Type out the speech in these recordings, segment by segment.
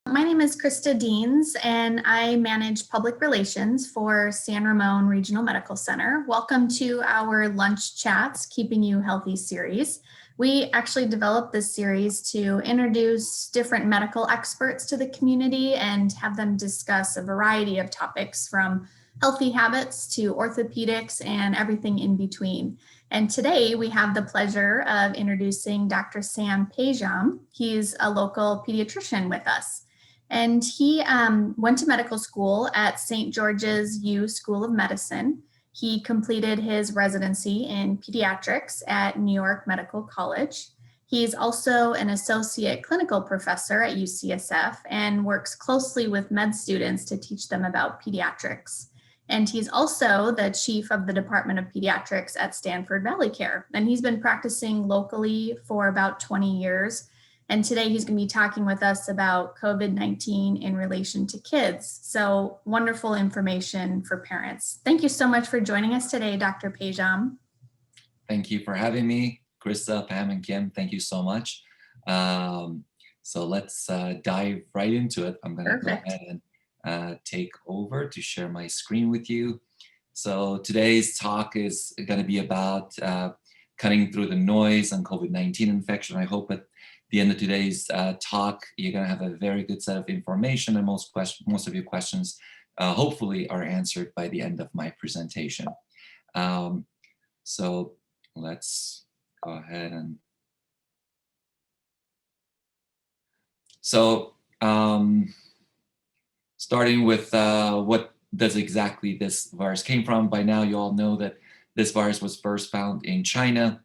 My name is Krista Deans, and I manage public relations for San Ramon Regional Medical Center. Welcome to our Lunch Chats, Keeping You Healthy series. We actually developed this series to introduce different medical experts to the community and have them discuss a variety of topics from healthy habits to orthopedics and everything in between. And today we have the pleasure of introducing Dr. Sam Pejham. He's a local pediatrician with us. And he went to medical school at St. George's U School of Medicine. He completed his residency in pediatrics at New York Medical College. He's also an associate clinical professor at UCSF and works closely with med students to teach them about pediatrics. And he's also the chief of the Department of Pediatrics at Stanford Valley Care. And he's been practicing locally for about 20 years. And today he's going to be talking with us about COVID-19 in relation to kids. So wonderful information for parents. Thank you so much for joining us today, Dr. Pejham. Thank you for having me, Krista, Pam, and Kim. Thank you so much. So let's dive right into it. I'm going to go ahead and take over to share my screen with you. So today's talk is going to be about cutting through the noise on COVID-19 infection. I hope at the end of today's talk, you're going to have a very good set of information, and most of your questions hopefully are answered by the end of my presentation. So let's go ahead and starting with what does exactly this virus came from. By now, you all know that this virus was first found in China,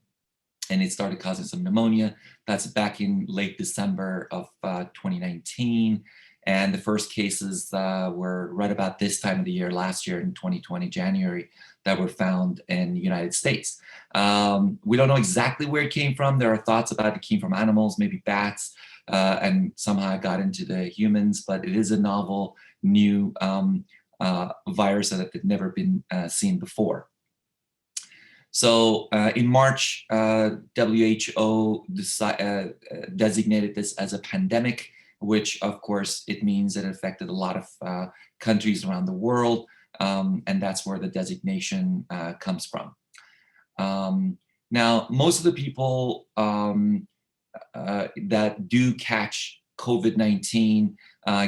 and it started causing some pneumonia. That's back in late December of 2019. And the first cases were right about this time of the year, last year in 2020, January, that were found in the United States. We don't know exactly where it came from. There are thoughts about it came from animals, maybe bats, and somehow it got into the humans, but it is a novel, new virus that had never been seen before. So in March, WHO designated this as a pandemic, which of course it means it affected a lot of countries around the world, and that's where the designation comes from. Now, most of the people that do catch COVID-19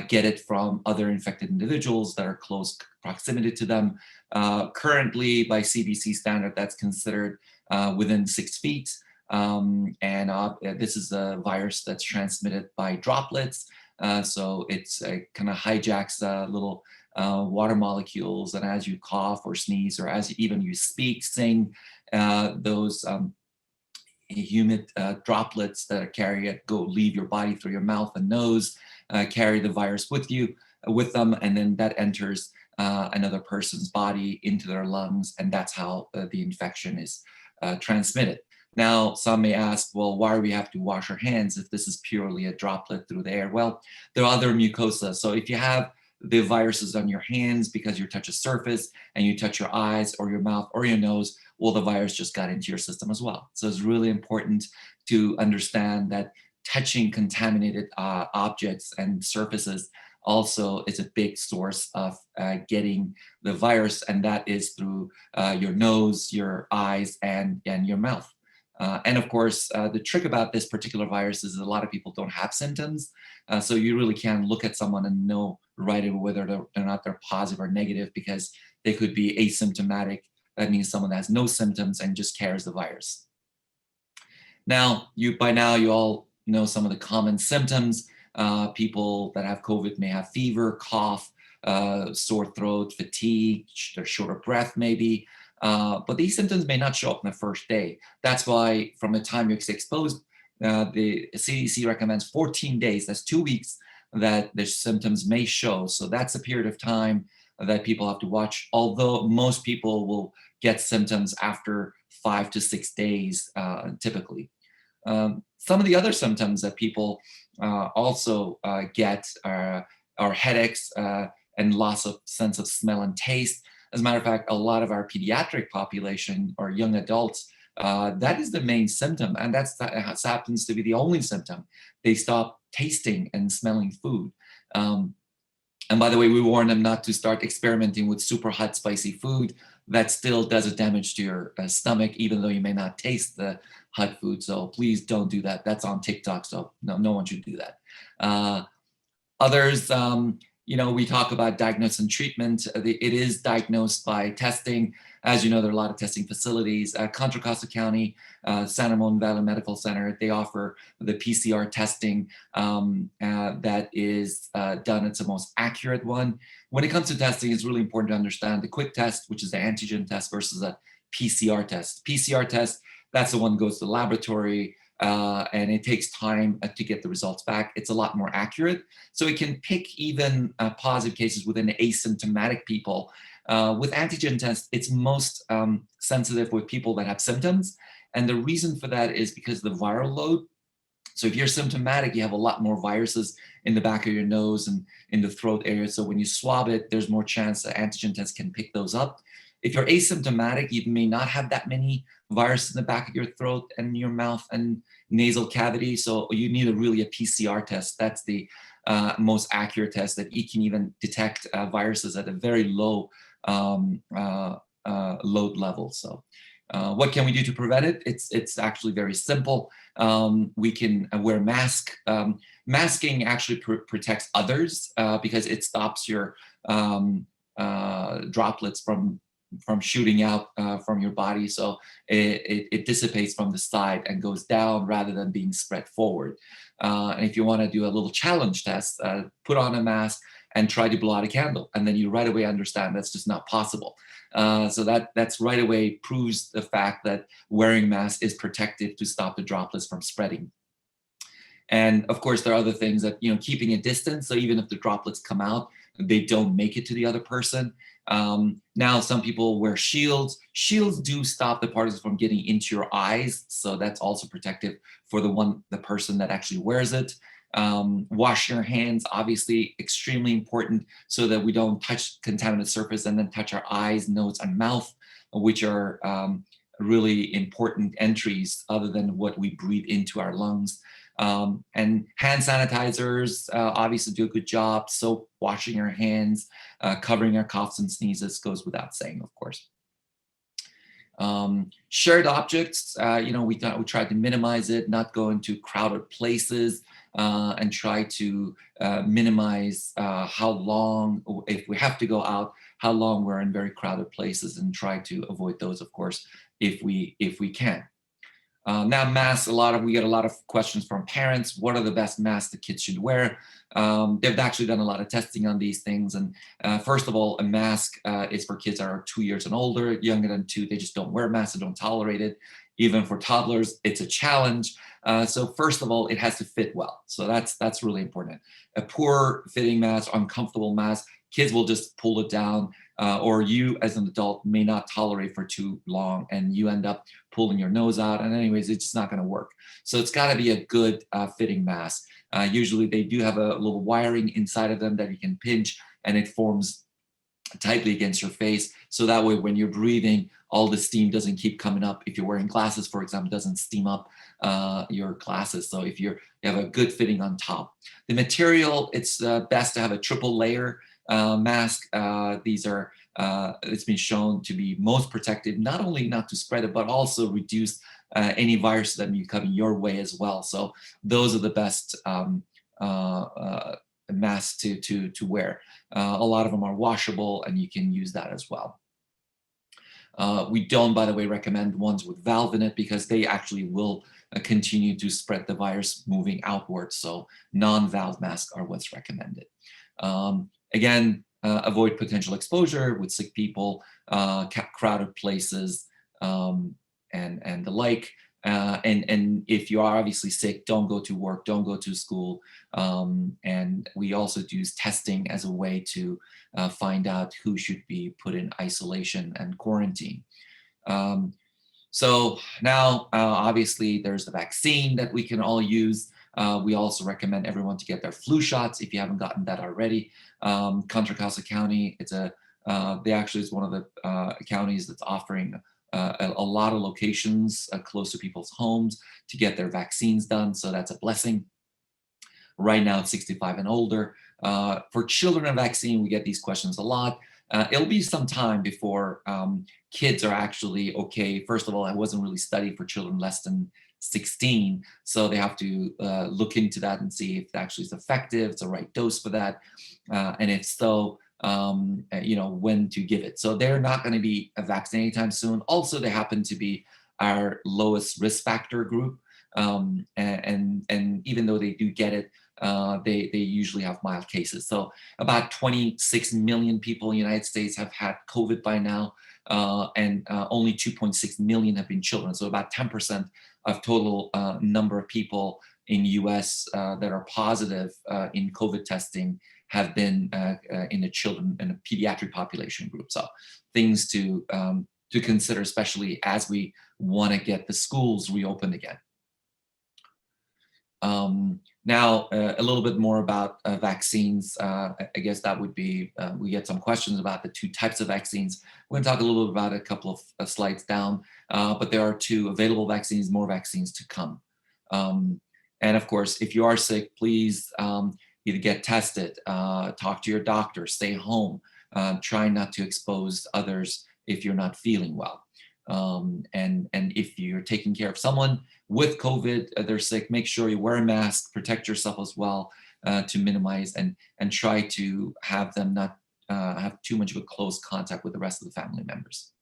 get it from other infected individuals that are close proximity to them. Currently, by CDC standard, that's considered within 6 feet. This is a virus that's transmitted by droplets. So it's kind of hijacks little water molecules. And as you cough or sneeze, or as even you speak, sing, those humid droplets that carry it leave your body through your mouth and nose, carry the virus with them, and then that enters another person's body into their lungs, and that's how the infection is transmitted. Now, some may ask, well, why do we have to wash our hands if this is purely a droplet through the air? Well, there are other mucosa. So if you have the viruses on your hands because you touch a surface and you touch your eyes or your mouth or your nose, well, the virus just got into your system as well. So it's really important to understand that touching contaminated objects and surfaces also is a big source of getting the virus, and that is through your nose, your eyes, and your mouth. And of course, the trick about this particular virus is that a lot of people don't have symptoms. So you really can't look at someone and know right away whether they're positive or negative, because they could be asymptomatic. That means someone that has no symptoms and just carries the virus. Now, by now you all know some of the common symptoms. People that have COVID may have fever, cough, sore throat, fatigue, they're short of breath maybe. But these symptoms may not show up on the first day. That's why from the time you're exposed, the CDC recommends 14 days, that's 2 weeks, that the symptoms may show. So that's a period of time that people have to watch, although most people will get symptoms after 5 to 6 days typically. Some of the other symptoms that people also get are headaches and loss of sense of smell and taste. As a matter of fact, a lot of our pediatric population or young adults, that is the main symptom, and that happens to be the only symptom. They stop tasting and smelling food. And by the way, we warn them not to start experimenting with super hot, spicy food. That still does a damage to your stomach, even though you may not taste the hot food. So please don't do that. That's on TikTok, so no one should do that. Others, we talk about diagnosis and treatment. It is diagnosed by testing. As you know, there are a lot of testing facilities. Contra Costa County, San Ramon Valley Medical Center, they offer the PCR testing that is done. It's the most accurate one. When it comes to testing, it's really important to understand the quick test, which is the antigen test, versus a PCR test. PCR test, that's the one that goes to the laboratory, and it takes time to get the results back. It's a lot more accurate. So it can pick even positive cases within asymptomatic people. With antigen tests, it's most sensitive with people that have symptoms. And the reason for that is because the viral load. So if you're symptomatic, you have a lot more viruses in the back of your nose and in the throat area. So when you swab it, there's more chance that antigen tests can pick those up. If you're asymptomatic, you may not have that many viruses in the back of your throat and your mouth and nasal cavity. So you need really a PCR test. That's the most accurate test that it can even detect viruses at a very low load level. So what can we do to prevent it? It's actually very simple. We can wear a mask. Masking actually protects others because it stops your droplets from shooting out from your body. So it dissipates from the side and goes down rather than being spread forward. And if you want to do a little challenge test, put on a mask and try to blow out a candle. And then you right away understand that's just not possible. So that's right away proves the fact that wearing masks is protective to stop the droplets from spreading. And of course, there are other things that, keeping a distance. So even if the droplets come out, they don't make it to the other person. Now, some people wear shields. Shields do stop the particles from getting into your eyes. So that's also protective for the person that actually wears it. Wash your hands, obviously extremely important so that we don't touch contaminated surface and then touch our eyes, nose, and mouth, which are really important entries other than what we breathe into our lungs. And hand sanitizers obviously do a good job. Soap, washing your hands, covering our coughs and sneezes goes without saying, of course. Shared objects, we try to minimize it, not go into crowded places, and try to minimize how long, if we have to go out, how long we're in very crowded places, and try to avoid those, of course, if we can. Now masks, we get a lot of questions from parents. What are the best masks the kids should wear? They've actually done a lot of testing on these things. And first of all, a mask is for kids that are 2 years and older. Younger than 2, they just don't wear masks, they don't tolerate it. Even for toddlers, it's a challenge. So first of all, it has to fit well. So that's really important. A poor fitting mask, uncomfortable mask, kids will just pull it down, or you as an adult may not tolerate for too long and you end up pulling your nose out. And anyways, it's just not going to work. So it's got to be a good fitting mask. Usually they do have a little wiring inside of them that you can pinch and it forms tightly against your face. So that way, when you're breathing, all the steam doesn't keep coming up. If you're wearing glasses, for example, it doesn't steam up your glasses. So if you have a good fitting on top. The material, it's best to have a triple layer mask. These are, it's been shown to be most protective, not only not to spread it, but also reduce any viruses that may be coming your way as well. So those are the best masks to wear. A lot of them are washable and you can use that as well. We don't, by the way, recommend ones with valve in it because they actually will continue to spread the virus moving outwards. So non-valve masks are what's recommended. Again, avoid potential exposure with sick people, crowded places, and the like. And if you are obviously sick, don't go to work, don't go to school. And we also use testing as a way to find out who should be put in isolation and quarantine. So now, obviously, there's the vaccine that we can all use. We also recommend everyone to get their flu shots if you haven't gotten that already. Contra Costa County, they actually is one of the counties that's offering a lot of locations close to people's homes to get their vaccines done. So that's a blessing. Right now, it's 65 and older. For children and vaccine, we get these questions a lot. It'll be some time before kids are actually okay. First of all, it wasn't really studied for children less than 16, so they have to look into that and see if it actually is effective, it's the right dose for that, and if so, when to give it. So they're not going to be vaccinated anytime soon. Also, they happen to be our lowest risk factor group, and even though they do get it, they usually have mild cases. So about 26 million people in the United States have had COVID by now, and only 2.6 million have been children. So about 10% of total number of people in US that are positive in COVID testing have been in the children and the pediatric population group. So things to consider, especially as we want to get the schools reopened again. Now, a little bit more about vaccines. I guess that would be, we get some questions about the two types of vaccines. We're going to talk a little bit about a couple of slides down, but there are two available vaccines, more vaccines to come. And of course, if you are sick, please either get tested, talk to your doctor, stay home, try not to expose others if you're not feeling well. And if you're taking care of someone with COVID, they're sick, make sure you wear a mask, protect yourself as well, to minimize and try to have them not have too much of a close contact with the rest of the family members.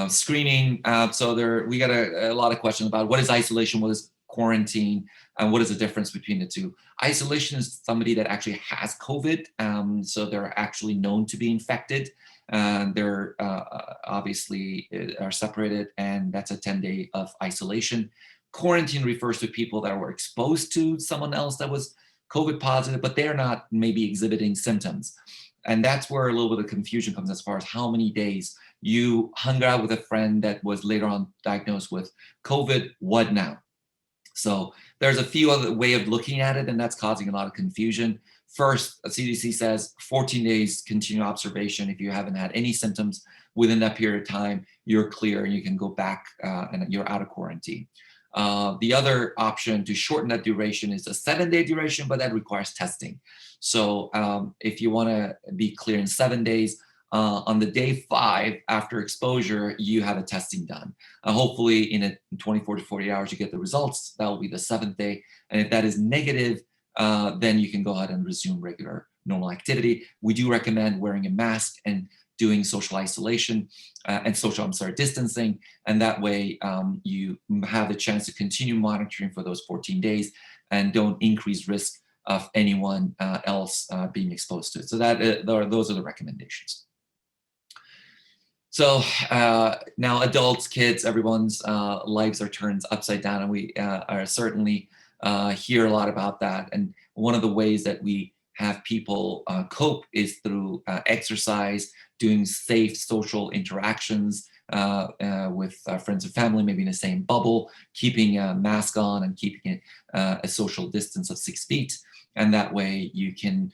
Screening, so we got a lot of questions about what is isolation, what is quarantine, and what is the difference between the two. Isolation is somebody that actually has COVID, so they're actually known to be infected. They're obviously are separated, and that's a 10-day of isolation. Quarantine refers to people that were exposed to someone else that was COVID positive, but they're not maybe exhibiting symptoms. And that's where a little bit of confusion comes as far as how many days you hung out with a friend that was later on diagnosed with COVID, what now? So there's a few other way of looking at it, and that's causing a lot of confusion. First, CDC says 14 days continued observation. If you haven't had any symptoms within that period of time, you're clear and you can go back and you're out of quarantine. The other option to shorten that duration is a 7-day duration, but that requires testing. So if you want to be clear in 7 days, on the day 5 after exposure, you have a testing done. Hopefully in 24 to 48 hours, you get the results. That will be the 7th day. And if that is negative, then you can go ahead and resume regular normal activity. We do recommend wearing a mask and doing social isolation and distancing. And that way you have the chance to continue monitoring for those 14 days and don't increase risk of anyone else being exposed to it. So those are the recommendations. So now adults, kids, everyone's lives are turned upside down, and we are certainly hear a lot about that. And one of the ways that we have people cope is through exercise, doing safe social interactions with friends and family, maybe in the same bubble, keeping a mask on and keeping a social distance of 6 feet. And that way you can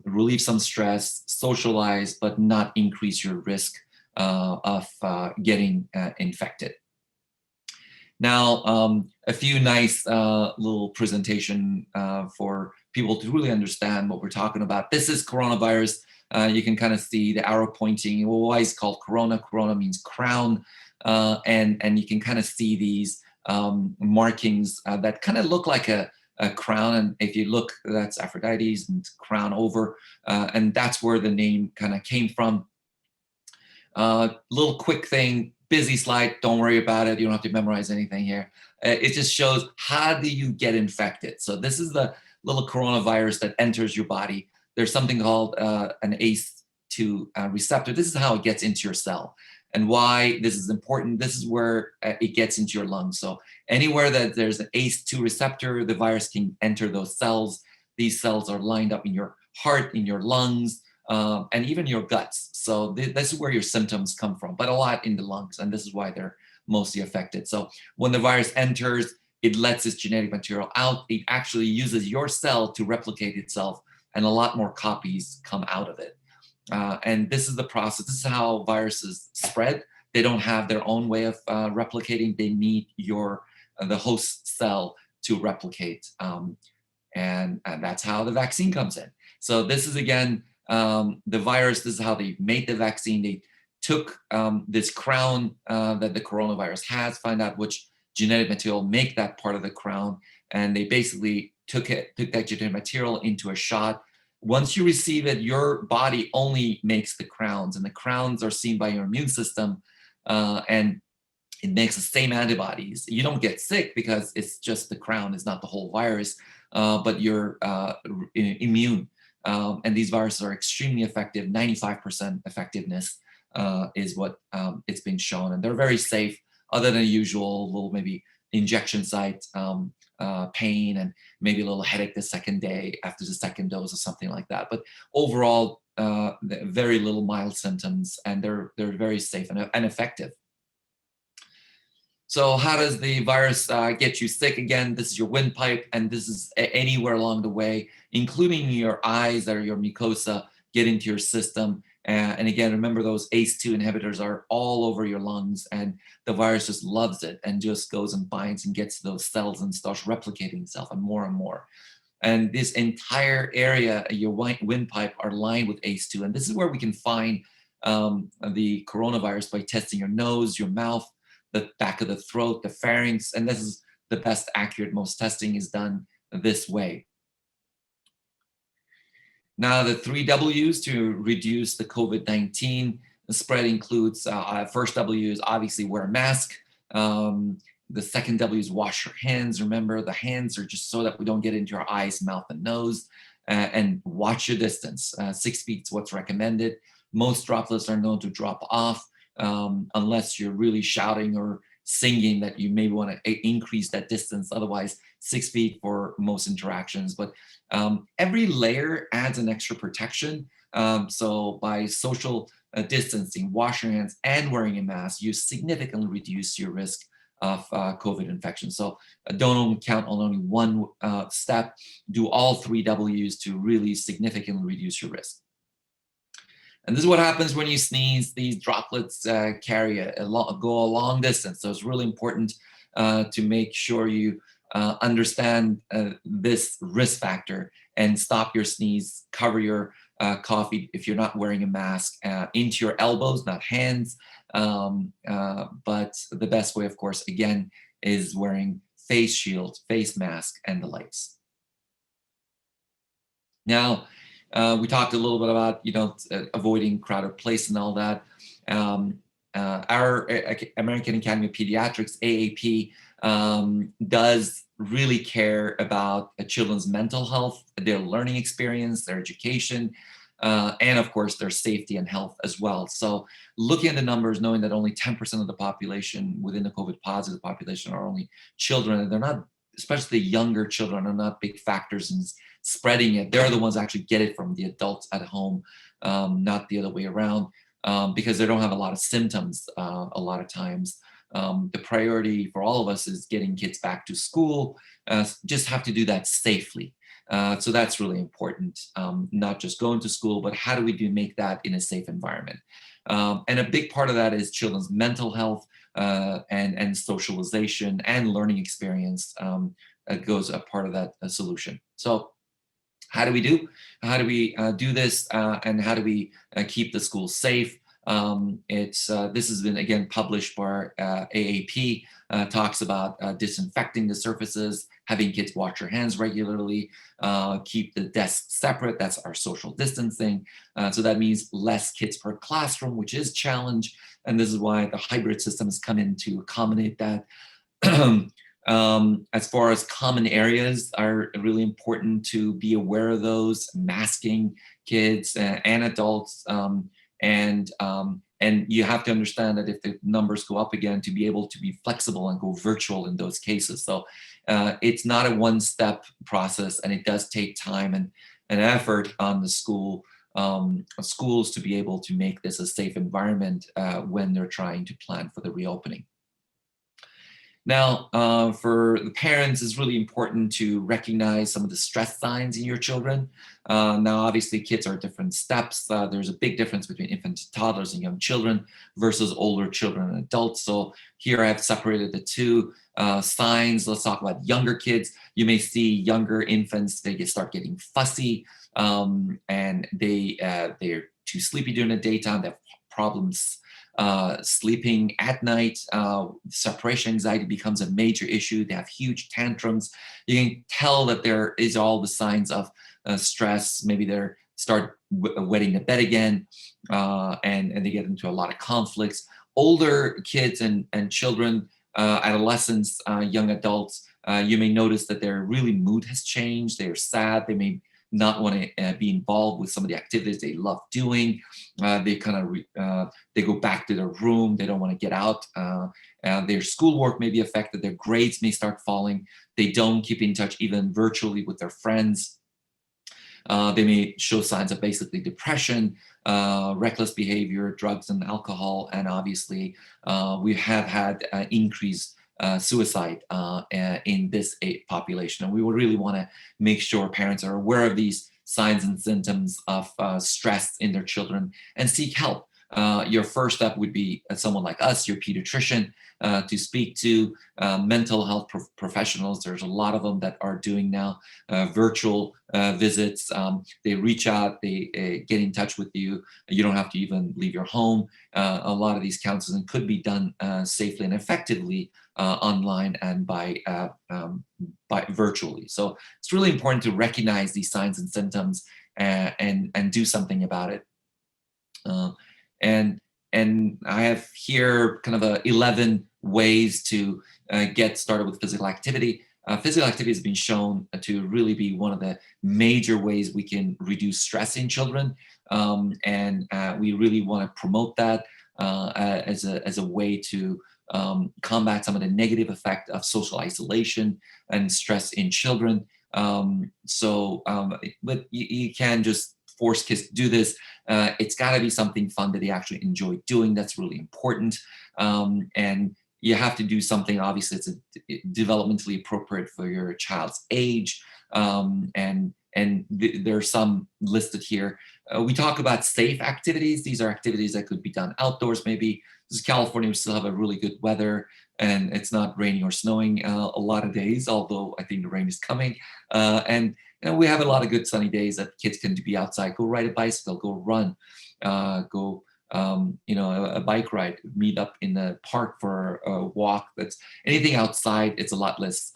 relieve some stress, socialize, but not increase your risk of getting infected. Now, a few nice little presentation for people to really understand what we're talking about. This is coronavirus. You can kind of see the arrow pointing. Well, why is it called corona? Corona means crown. And you can kind of see these markings that kind of look like a crown. And if you look, that's Aphrodite's and crown over. And that's where the name kind of came from. Little quick thing, busy slide, don't worry about it. You don't have to memorize anything here. It just shows how do you get infected. So this is the little coronavirus that enters your body. There's something called an ACE2 receptor. This is how it gets into your cell. And why this is important, this is where it gets into your lungs. So anywhere that there's an ACE2 receptor, the virus can enter those cells. These cells are lined up in your heart, in your lungs, and even your guts. So this is where your symptoms come from, but a lot in the lungs, and this is why they're mostly affected. So when the virus enters, it lets its genetic material out. It actually uses your cell to replicate itself, and a lot more copies come out of it. And this is the process. This is how viruses spread. They don't have their own way of replicating. They need the host cell to replicate. And that's how the vaccine comes in. So this is, again, the virus. This is how they made the vaccine. They took this crown that the coronavirus has, find out which genetic material make that part of the crown, and they basically took that genetic material into a shot. Once you receive it, your body only makes the crowns, and the crowns are seen by your immune system, and it makes the same antibodies. You don't get sick because it's just the crown, it's not the whole virus, but you're immune. And these viruses are extremely effective. 95% effectiveness is what it's been shown, and they're very safe, other than the usual little maybe injection site pain and maybe a little headache the second day after the second dose or something like that. But overall, very little mild symptoms, and they're very safe and effective. So how does the virus get you sick? Again, this is your windpipe, and this is anywhere along the way, including your eyes or your mucosa, get into your system. And again, remember, those ACE2 inhibitors are all over your lungs, and the virus just loves it and just goes and binds and gets to those cells and starts replicating itself and more and more. And this entire area, your windpipe, are lined with ACE2. And this is where we can find the coronavirus by testing your nose, your mouth, the back of the throat, the pharynx, and this is the best accurate. Most testing is done this way. Now, the 3 W's to reduce the COVID-19 spread includes, first W is obviously wear a mask. The second W is wash your hands. Remember, the hands are just so that we don't get into your eyes, mouth, and nose. And watch your distance. 6 feet is what's recommended. Most droplets are known to drop off. Unless you're really shouting or singing that you may want to increase that distance. Otherwise, 6 feet for most interactions. But every layer adds an extra protection. So by social distancing, washing your hands, and wearing a mask, you significantly reduce your risk of COVID infection. So don't only count on only one step. Do all 3 W's to really significantly reduce your risk. And this is what happens when you sneeze. These droplets go a long distance. So it's really important to make sure you understand this risk factor and stop your sneeze, cover your cough if you're not wearing a mask into your elbows, not hands. But the best way, of course, again, is wearing face shield, face mask, and the likes. Now, we talked a little bit about, avoiding crowded place and all that. Our American Academy of Pediatrics, AAP, does really care about children's mental health, their learning experience, their education, and of course, their safety and health as well. So looking at the numbers, knowing that only 10% of the population within the COVID positive population are only children, and they're not, especially younger children, are not big factors in spreading it. They're the ones that actually get it from the adults at home, not the other way around, because they don't have a lot of symptoms a lot of times. The priority for all of us is getting kids back to school, just have to do that safely. So that's really important, not just going to school, but how do we make that in a safe environment? And a big part of that is children's mental health and socialization and learning experience goes a part of that solution. So how do we do this, and how do we keep the schools safe? This has been, again, published by AAP, talks about disinfecting the surfaces, having kids wash their hands regularly, keep the desks separate. That's our social distancing. So that means less kids per classroom, which is a challenge. And this is why the hybrid systems come in to accommodate that. As far as common areas are really important to be aware of those, masking kids and adults. And you have to understand that if the numbers go up again, to be able to be flexible and go virtual in those cases. So it's not a one-step process, and it does take time and effort on the schools to be able to make this a safe environment when they're trying to plan for the reopening. Now, for the parents, it's really important to recognize some of the stress signs in your children. Now, obviously, kids are at different steps. There's a big difference between infants, toddlers, and young children versus older children and adults. So here I've separated the two signs. Let's talk about younger kids. You may see younger infants, start getting fussy, and they're too sleepy during the daytime. They have problems sleeping at night. Separation anxiety becomes a major issue. They have huge tantrums. You can tell that there is all the signs of stress. Maybe they're start wetting the bed again, and they get into a lot of conflicts. Older kids and children, adolescents, young adults, you may notice that their really mood has changed. They're sad. They may not want to be involved with some of the activities they love doing. They go back to their room. They don't want to get out. Their schoolwork may be affected. Their grades may start falling. They don't keep in touch even virtually with their friends. They may show signs of basically depression, reckless behavior, drugs and alcohol, and obviously we have had increased suicide in this population. And we would really want to make sure parents are aware of these signs and symptoms of stress in their children and seek help. Your first step would be someone like us, your pediatrician, to speak to mental health professionals. There's a lot of them that are doing now virtual visits. They reach out, they get in touch with you. You don't have to even leave your home. A lot of these counseling could be done safely and effectively online and by virtually. So it's really important to recognize these signs and symptoms and do something about it. And and I have here kind of 11 ways to get started with physical activity. Physical activity has been shown to really be one of the major ways we can reduce stress in children, and we really want to promote that as a way to combat some of the negative effect of social isolation and stress in children. But you can just force kids to do this. It's got to be something fun that they actually enjoy doing. That's really important. And you have to do something, obviously, it's developmentally appropriate for your child's age. There are some listed here. We talk about safe activities. These are activities that could be done outdoors. Maybe this is California, we still have a really good weather and it's not raining or snowing a lot of days, although I think the rain is coming. And we have a lot of good sunny days that kids can be outside, go ride a bicycle, go run, go, a bike ride, meet up in the park for a walk. That's anything outside. It's a lot less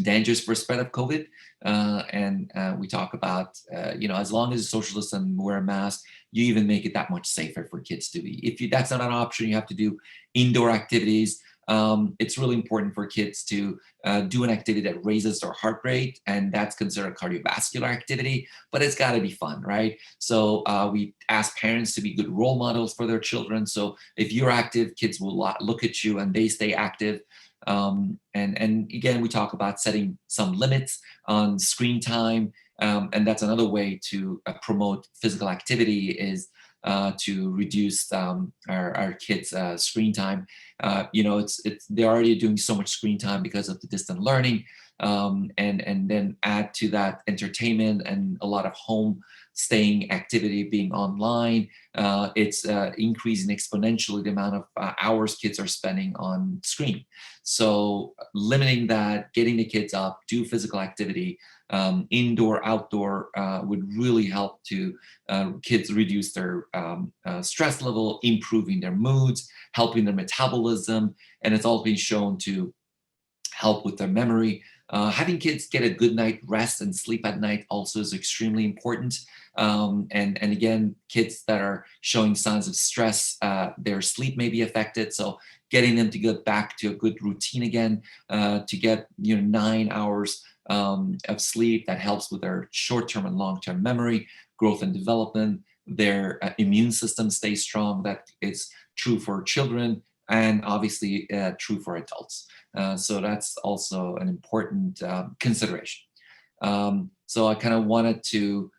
dangerous for spread of COVID. And we talk about, as long as social distance and wear a mask, you even make it that much safer for kids to be. If that's not an option, you have to do indoor activities. It's really important for kids to do an activity that raises their heart rate, and that's considered cardiovascular activity, but it's got to be fun, right? So we ask parents to be good role models for their children. So if you're active, kids will look at you and they stay active. And again, we talk about setting some limits on screen time. And that's another way to promote physical activity is to reduce our kids' screen time. They're already doing so much screen time because of the distant learning, and then add to that entertainment and a lot of home staying activity being online. It's increasing exponentially the amount of hours kids are spending on screen. So limiting that, getting the kids up, do physical activity, indoor, outdoor, would really help to kids reduce their stress level, improving their moods, helping their metabolism, and it's all been shown to help with their memory. Having kids get a good night rest and sleep at night also is extremely important. And again, kids that are showing signs of stress, their sleep may be affected. So getting them to get back to a good routine again, to get 9 hours of sleep, that helps with their short-term and long-term memory, growth and development. Their immune system stays strong. That is true for children and obviously true for adults. So that's also an important consideration. So I kind of wanted to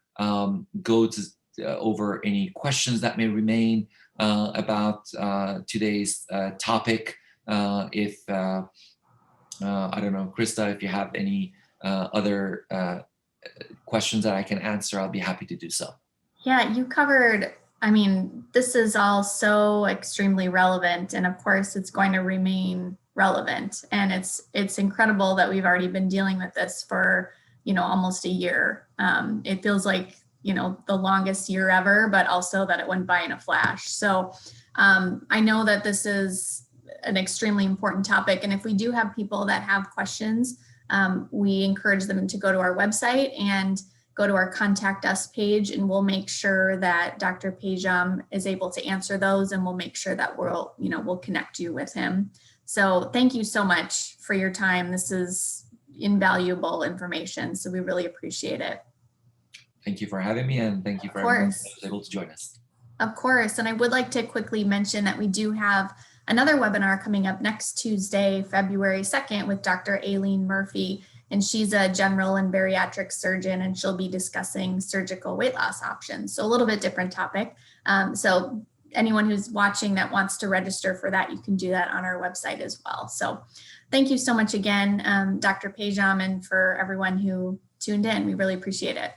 go to over any questions that may remain about today's topic. If I don't know, Krista, if you have any other questions that I can answer, I'll be happy to do so. Yeah, you covered, I mean, this is all so extremely relevant, and of course it's going to remain relevant. And it's incredible that we've already been dealing with this for, almost a year. It feels like, the longest year ever, but also that it went by in a flash. So I know that this is an extremely important topic. And if we do have people that have questions, we encourage them to go to our website and go to our contact us page, and we'll make sure that Dr. Pejham is able to answer those, and we'll make sure that we'll connect you with him. So thank you so much for your time. This is invaluable information, so we really appreciate it. Thank you for having me, and thank you for everyone that was able to join us. Of course, and I would like to quickly mention that we do have another webinar coming up next Tuesday, February 2nd, with Dr. Aileen Murphy. And she's a general and bariatric surgeon, and she'll be discussing surgical weight loss options. So a little bit different topic. So anyone who's watching that wants to register for that, you can do that on our website as well. So thank you so much again, Dr. Pejham, and for everyone who tuned in. We really appreciate it.